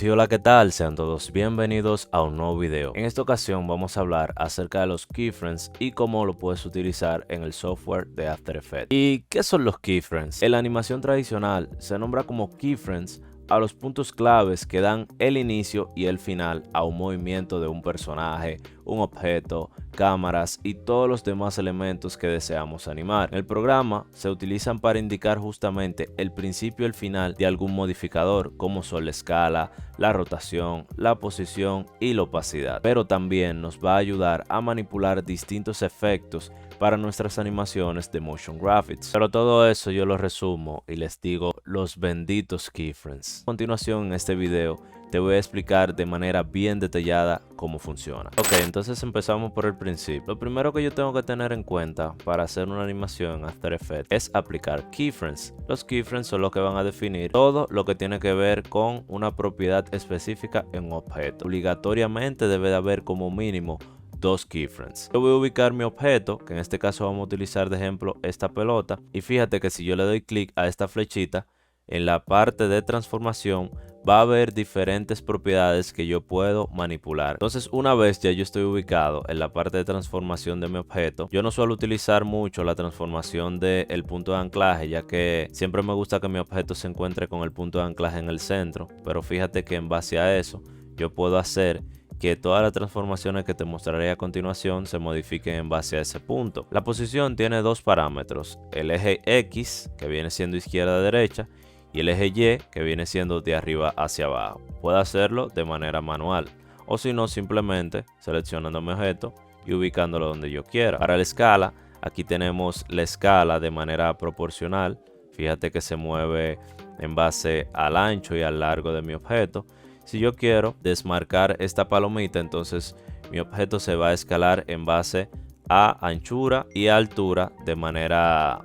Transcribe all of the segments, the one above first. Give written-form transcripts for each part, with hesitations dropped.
Sí, hola, ¿qué tal? Sean todos bienvenidos a un nuevo video. En esta ocasión vamos a hablar acerca de los keyframes y cómo lo puedes utilizar en el software de After Effects. ¿Y qué son los keyframes? En la animación tradicional se nombra como keyframes a los puntos claves que dan el inicio y el final a un movimiento de un personaje, un objeto, cámaras y todos los demás elementos que deseamos animar. En el programa se utilizan para indicar justamente el principio y el final de algún modificador, como son la escala, la rotación, la posición y la opacidad. Pero también nos va a ayudar a manipular distintos efectos para nuestras animaciones de motion graphics. Pero todo eso yo lo resumo y les digo los benditos keyframes. A continuación en este video te voy a explicar de manera bien detallada cómo funciona. Ok, entonces empezamos por el principio. Lo primero que yo tengo que tener en cuenta para hacer una animación en After Effects es aplicar keyframes. Los keyframes son los que van a definir todo lo que tiene que ver con una propiedad específica en un objeto. Obligatoriamente debe de haber como mínimo dos keyframes. Yo voy a ubicar mi objeto, que en este caso vamos a utilizar de ejemplo esta pelota, y fíjate que si yo le doy clic a esta flechita, en la parte de transformación va a haber diferentes propiedades que yo puedo manipular. Entonces, una vez ya yo estoy ubicado en la parte de transformación de mi objeto, yo no suelo utilizar mucho la transformación del punto de anclaje, ya que siempre me gusta que mi objeto se encuentre con el punto de anclaje en el centro, pero fíjate que en base a eso yo puedo hacer que todas las transformaciones que te mostraré a continuación se modifiquen en base a ese punto. La posición tiene dos parámetros, el eje X, que viene siendo izquierda a derecha, y el eje Y, que viene siendo de arriba hacia abajo. Puedo hacerlo de manera manual, o si no, simplemente seleccionando mi objeto y ubicándolo donde yo quiera. Para la escala, aquí tenemos la escala de manera proporcional. Fíjate que se mueve en base al ancho y al largo de mi objeto. Si yo quiero desmarcar esta palomita, entonces mi objeto se va a escalar en base a anchura y altura de manera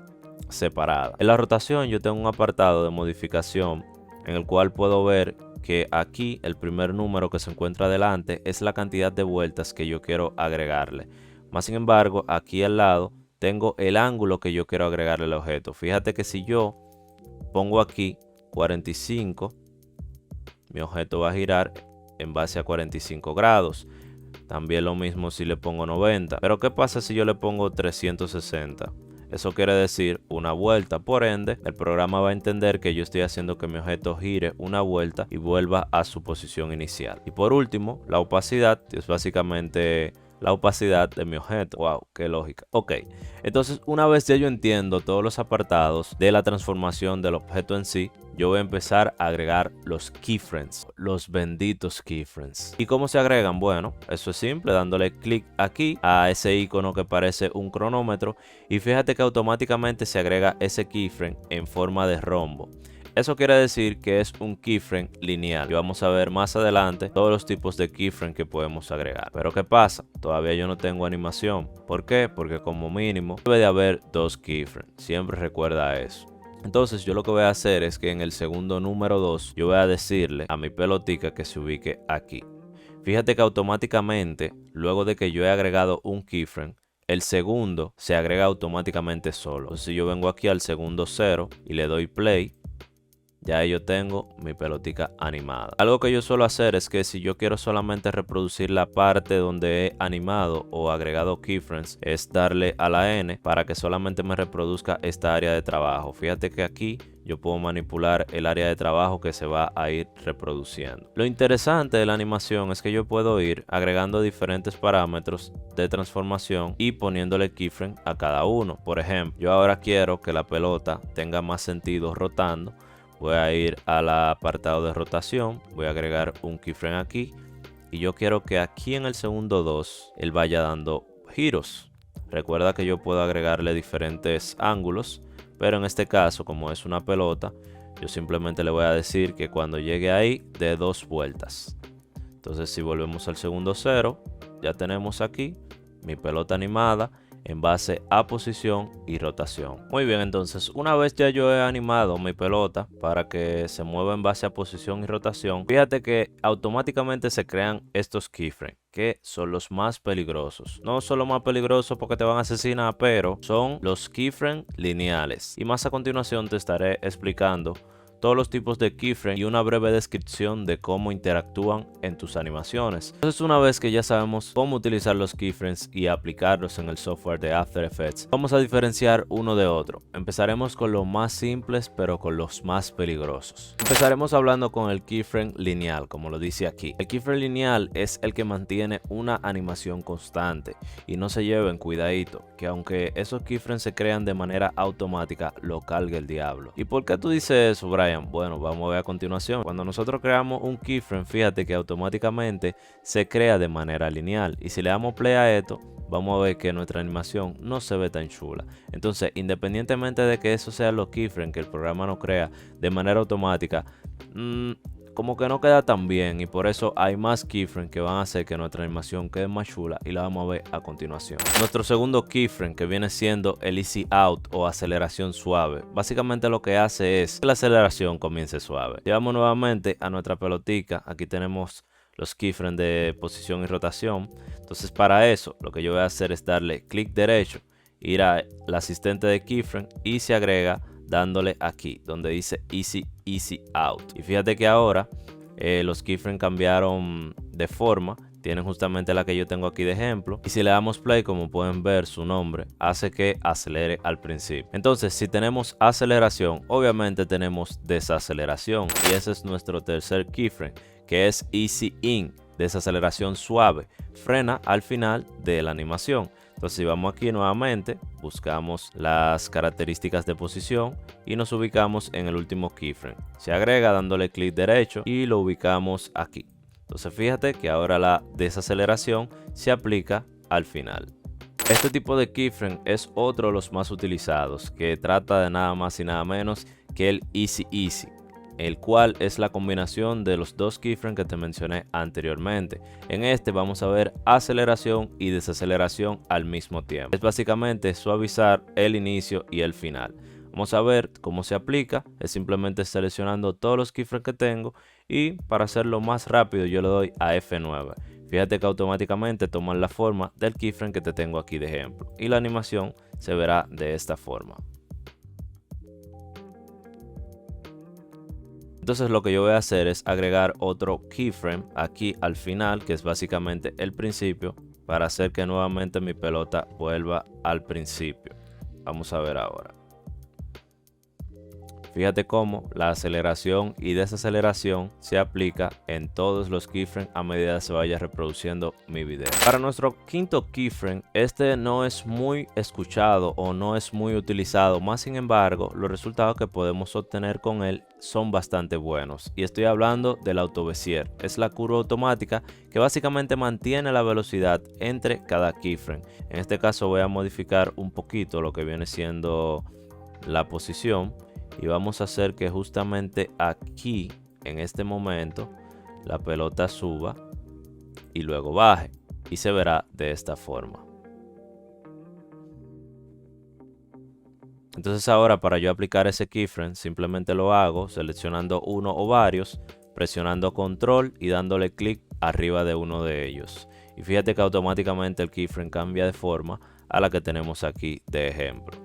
separada. En la rotación yo tengo un apartado de modificación en el cual puedo ver que aquí el primer número que se encuentra delante es la cantidad de vueltas que yo quiero agregarle. Más sin embargo, aquí al lado tengo el ángulo que yo quiero agregarle al objeto. Fíjate que si yo pongo aquí 45, mi objeto va a girar en base a 45 grados. También lo mismo si le pongo 90. Pero ¿qué pasa si yo le pongo 360? Eso quiere decir una vuelta. Por ende, el programa va a entender que yo estoy haciendo que mi objeto gire una vuelta y vuelva a su posición inicial. Y por último, la opacidad es básicamente la opacidad de mi objeto. Wow, qué lógica. Ok, entonces una vez ya yo entiendo todos los apartados de la transformación del objeto en sí, yo voy a empezar a agregar los keyframes, los benditos keyframes. ¿Y cómo se agregan? Bueno, eso es simple, dándole clic aquí a ese icono que parece un cronómetro, y fíjate que automáticamente se agrega ese keyframe en forma de rombo. Eso quiere decir que es un keyframe lineal y vamos a ver más adelante todos los tipos de keyframe que podemos agregar. Pero ¿qué pasa? Todavía yo no tengo animación. ¿Por qué? Porque como mínimo debe de haber dos keyframes. Siempre recuerda eso. Entonces yo lo que voy a hacer es que en el segundo número 2 yo voy a decirle a mi pelotica que se ubique aquí. Fíjate que automáticamente, luego de que yo he agregado un keyframe, el segundo se agrega automáticamente solo. Entonces si yo vengo aquí al segundo 0 y le doy play, ya yo tengo mi pelotica animada. Algo que yo suelo hacer es que si yo quiero solamente reproducir la parte donde he animado o agregado keyframes, es darle a la N para que solamente me reproduzca esta área de trabajo. Fíjate que aquí yo puedo manipular el área de trabajo que se va a ir reproduciendo. Lo interesante de la animación es que yo puedo ir agregando diferentes parámetros de transformación y poniéndole keyframe a cada uno. Por ejemplo, yo ahora quiero que la pelota tenga más sentido rotando. Voy a ir al apartado de rotación, voy a agregar un keyframe aquí y yo quiero que aquí en el segundo 2 él vaya dando giros. Recuerda que yo puedo agregarle diferentes ángulos, pero en este caso, como es una pelota, yo simplemente le voy a decir que cuando llegue ahí dé 2 vueltas. Entonces si volvemos al segundo 0, ya tenemos aquí mi pelota animada en base a posición y rotación. Muy bien, entonces una vez ya yo he animado mi pelota para que se mueva en base a posición y rotación, fíjate que automáticamente se crean estos keyframes, que son los más peligrosos. No son los más peligrosos porque te van a asesinar, pero son los keyframes lineales. Y más a continuación te estaré explicando todos los tipos de keyframe y una breve descripción de cómo interactúan en tus animaciones. Entonces, una vez que ya sabemos cómo utilizar los keyframes y aplicarlos en el software de After Effects, vamos a diferenciar uno de otro. Empezaremos con los más simples, pero con los más peligrosos. Empezaremos hablando con el keyframe lineal, como lo dice aquí. El keyframe lineal es el que mantiene una animación constante, y no se lleven cuidadito, que aunque esos keyframes se crean de manera automática, lo carga el diablo. ¿Y por qué tú dices eso, Brian? Bueno, vamos a ver a continuación. Cuando nosotros creamos un keyframe, fíjate que automáticamente se crea de manera lineal, y si le damos play a esto, vamos a ver que nuestra animación no se ve tan chula. Entonces, independientemente de que eso sea los keyframes que el programa no crea de manera automática, como que no queda tan bien, y por eso hay más keyframes que van a hacer que nuestra animación quede más chula, y la vamos a ver a continuación. Nuestro segundo keyframe, que viene siendo el Easy Out o aceleración suave, básicamente lo que hace es que la aceleración comience suave. Llevamos nuevamente a nuestra pelotica. Aquí tenemos los keyframes de posición y rotación. Entonces, para eso lo que yo voy a hacer es darle clic derecho, ir al asistente de keyframe y se agrega dándole aquí donde dice Easy Out. Y fíjate que ahora los keyframes cambiaron de forma. Tienen justamente la que yo tengo aquí de ejemplo, y si le damos play, como pueden ver, su nombre hace que acelere al principio. Entonces, si tenemos aceleración, obviamente tenemos desaceleración, y ese es nuestro tercer keyframe, que es Easy In, desaceleración suave, frena al final de la animación. Entonces, si vamos aquí nuevamente, buscamos las características de posición y nos ubicamos en el último keyframe. Se agrega dándole clic derecho y lo ubicamos aquí. Entonces, fíjate que ahora la desaceleración se aplica al final. Este tipo de keyframe es otro de los más utilizados, que trata de nada más y nada menos que el Easy Easy, el cual es la combinación de los dos keyframes que te mencioné anteriormente. En este vamos a ver aceleración y desaceleración al mismo tiempo. Es básicamente suavizar el inicio y el final. Vamos a ver cómo se aplica. Es simplemente seleccionando todos los keyframes que tengo, y para hacerlo más rápido yo le doy a F9. Fíjate que automáticamente toman la forma del keyframe que te tengo aquí de ejemplo, y la animación se verá de esta forma. Entonces, lo que yo voy a hacer es agregar otro keyframe aquí al final, que es básicamente el principio, para hacer que nuevamente mi pelota vuelva al principio. Vamos a ver ahora. Fíjate cómo la aceleración y desaceleración se aplica en todos los keyframes a medida que se vaya reproduciendo mi video. Para nuestro quinto keyframe, este no es muy escuchado o no es muy utilizado, más sin embargo, los resultados que podemos obtener con él son bastante buenos. Y estoy hablando del Auto Bezier. Es la curva automática que básicamente mantiene la velocidad entre cada keyframe. En este caso voy a modificar un poquito lo que viene siendo la posición, y vamos a hacer que justamente aquí, en este momento, la pelota suba y luego baje, y se verá de esta forma. Entonces, ahora para yo aplicar ese keyframe, simplemente lo hago seleccionando uno o varios, presionando control y dándole clic arriba de uno de ellos. Y fíjate que automáticamente el keyframe cambia de forma a la que tenemos aquí de ejemplo.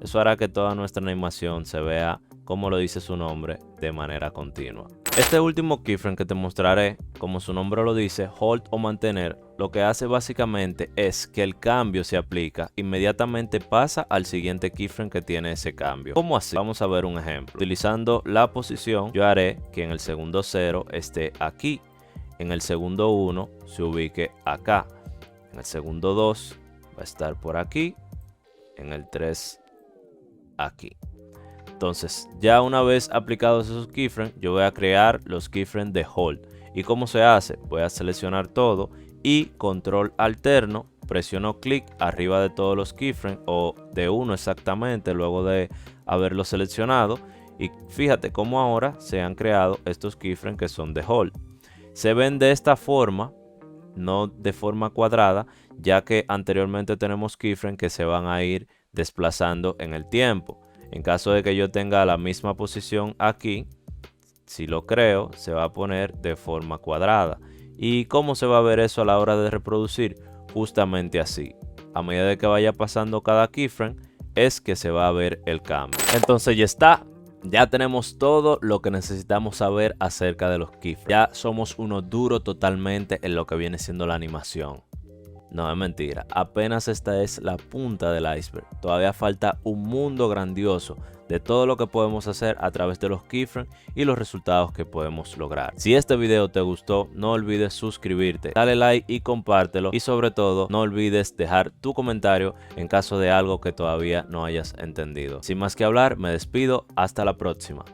Eso hará que toda nuestra animación se vea, como lo dice su nombre, de manera continua. Este último keyframe que te mostraré, como su nombre lo dice, hold o mantener, lo que hace básicamente es que el cambio se aplica, inmediatamente pasa al siguiente keyframe que tiene ese cambio. ¿Cómo así? Vamos a ver un ejemplo. Utilizando la posición, yo haré que en el segundo 0 esté aquí, en el segundo 1 se ubique acá, en el segundo 2 va a estar por aquí, en el 3 aquí. Entonces, ya una vez aplicados esos keyframes, yo voy a crear los keyframes de hold. ¿Y cómo se hace? Voy a seleccionar todo y control alterno, presiono clic arriba de todos los keyframes, o de uno exactamente luego de haberlo seleccionado, y fíjate cómo ahora se han creado estos keyframes que son de hold. Se ven de esta forma, no de forma cuadrada, ya que anteriormente tenemos keyframes que se van a ir desplazando en el tiempo. En caso de que yo tenga la misma posición aquí, si lo creo, se va a poner de forma cuadrada. ¿Y cómo se va a ver eso a la hora de reproducir? Justamente así. A medida de que vaya pasando cada keyframe, es que se va a ver el cambio. Entonces ya está. Ya tenemos todo lo que necesitamos saber acerca de los keyframes. Ya somos unos duros totalmente en lo que viene siendo la animación. No, es mentira, apenas esta es la punta del iceberg. Todavía falta un mundo grandioso de todo lo que podemos hacer a través de los keyframes y los resultados que podemos lograr. Si este video te gustó, no olvides suscribirte, dale like y compártelo, y sobre todo no olvides dejar tu comentario en caso de algo que todavía no hayas entendido. Sin más que hablar, me despido, hasta la próxima.